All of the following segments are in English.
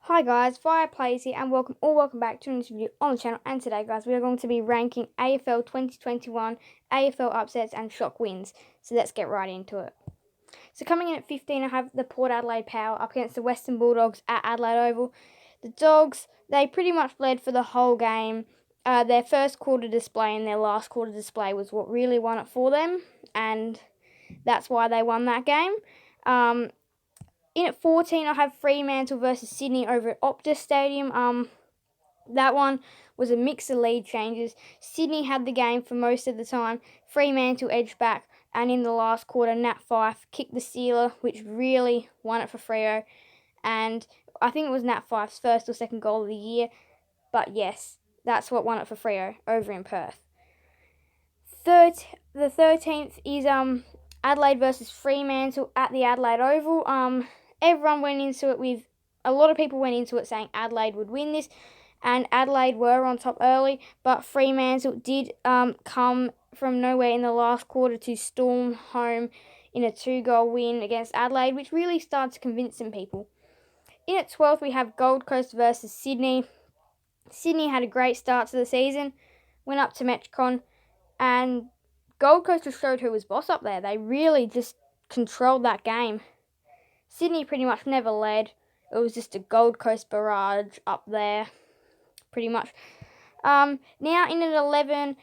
Hi guys, Fireplays here and welcome back to an interview on the channel. And today guys, we are going to be ranking AFL 2021 AFL upsets and shock wins. So let's get right into it. So coming in at 15, I have the Port Adelaide Power up against the Western Bulldogs at Adelaide Oval. The Dogs, they pretty much led for the whole game. Their first quarter display and their last quarter display was what really won it for them, and that's why they won that game. In at 14, I have Fremantle versus Sydney over at Optus Stadium. That one was a mix of lead changes. Sydney had the game for most of the time. Fremantle edged back, and in the last quarter, Nat Fyfe kicked the sealer, which really won it for Freo. And I think it was Nat Fyfe's first or second goal of the year. But yes, that's what won it for Freo over in Perth. The 13th is Adelaide versus Fremantle at the Adelaide Oval. Everyone went into it with, a lot of people went into it saying Adelaide would win this, and Adelaide were on top early, but Fremantle did come from nowhere in the last quarter to storm home in a 2-goal win against Adelaide, which really started to convince some people. In at 12th, we have Gold Coast versus Sydney. Sydney had a great start to the season, went up to Metricon, and Gold Coast just showed who was boss up there. They really just controlled that game. Sydney pretty much never led. It was just a Gold Coast barrage up there, pretty much. Now in at 11,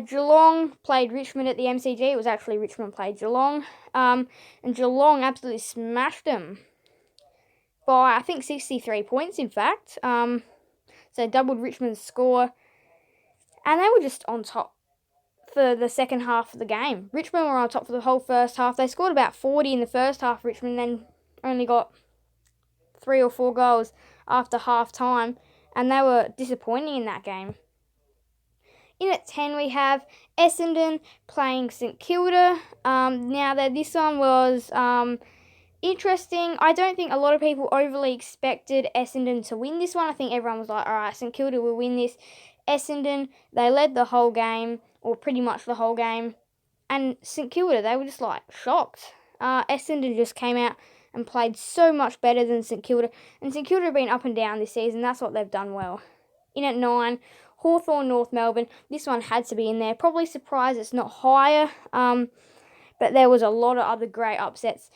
Geelong played Richmond at the MCG. It was actually Richmond played Geelong. And Geelong absolutely smashed them by, I think, 63 points, in fact. So doubled Richmond's score. And they were just on top for the second half of the game. Richmond were on top for the whole first half. They scored about 40 in the first half, Richmond, then only got 3 or 4 goals after half time, and they were disappointing in that game. In at 10, we have Essendon playing St Kilda. Now, this one was interesting. I don't think a lot of people overly expected Essendon to win this one. I think everyone was like, alright, St Kilda will win this. Essendon, they led the whole game, or pretty much the whole game, and St Kilda, they were just like shocked. Essendon just came out and played so much better than St Kilda. And St Kilda have been up and down this season. That's what they've done well. In at 9, Hawthorn North Melbourne. This one had to be in there. Probably surprised it's not higher. But there was a lot of other great upsets.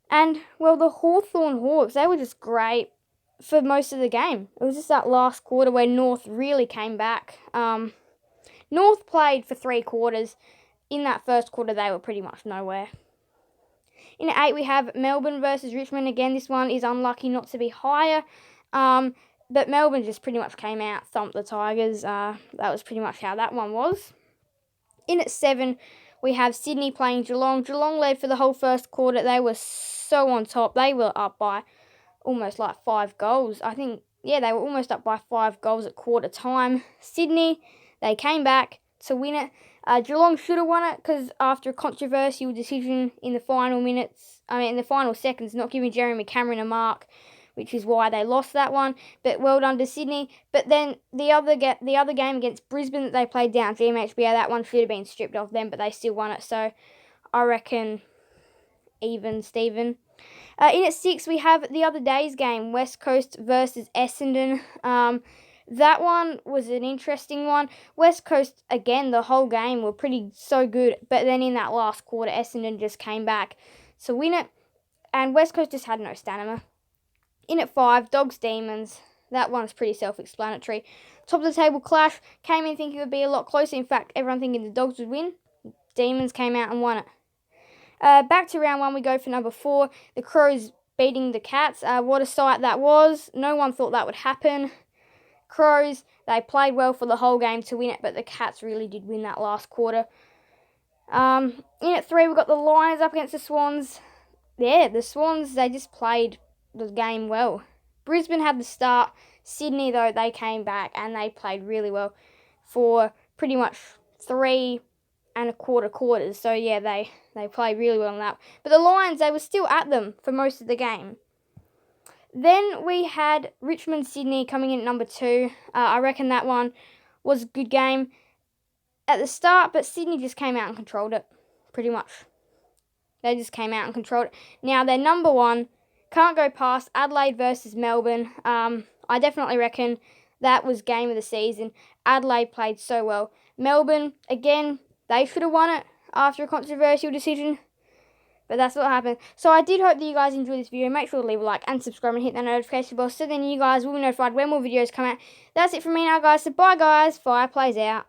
And, well, the Hawthorn Hawks, they were just great for most of the game. It was just that last quarter where North really came back. North played for 3 quarters. In that first quarter, they were pretty much nowhere. In 8, we have Melbourne versus Richmond. Again, this one is unlucky not to be higher. But Melbourne just pretty much came out, thumped the Tigers. That was pretty much how that one was. In at 7, we have Sydney playing Geelong. Geelong led for the whole first quarter. They were so on top. They were up by almost like 5 goals. I think, yeah, they were almost up by 5 goals at quarter time. Sydney, they came back to win it. Geelong should have won it because after a controversial decision in the final seconds, not giving Jeremy Cameron a mark, which is why they lost that one. But well done to Sydney. But then the other game against Brisbane that they played down at GMHBA, that one should have been stripped off them, but they still won it. So I reckon even Steven. In at 6, we have the other day's game, West Coast versus Essendon. That one was an interesting one. West Coast, again, the whole game were so good. But then in that last quarter, Essendon just came back to win it. And West Coast just had no stamina. In at 5, Dogs Demons. That one's pretty self-explanatory. Top of the table clash. Came in thinking it would be a lot closer. In fact, everyone thinking the Dogs would win. Demons came out and won it. Back to round 1, we go for number 4. The Crows beating the Cats. What a sight that was. No one thought that would happen. Crows, they played well for the whole game to win it, but the Cats really did win that last quarter. In at 3, we've got the Lions up against the Swans. Yeah, the Swans, they just played the game well. Brisbane had the start. Sydney, though, they came back and they played really well for pretty much 3 1/4 quarters. So, yeah, they played really well on that. But the Lions, they were still at them for most of the game. Then we had Richmond-Sydney coming in at number 2. I reckon that one was a good game at the start, but Sydney just came out and controlled it, pretty much. They just came out and controlled it. Now, their number 1 Can't go past Adelaide versus Melbourne. I definitely reckon that was game of the season. Adelaide played so well. Melbourne, again, they should have won it after a controversial decision. But that's what happened. So I did hope that you guys enjoyed this video. Make sure to leave a like and subscribe and hit that notification bell so then you guys will be notified when more videos come out. That's it from me now, guys. So bye, guys. Fire plays out.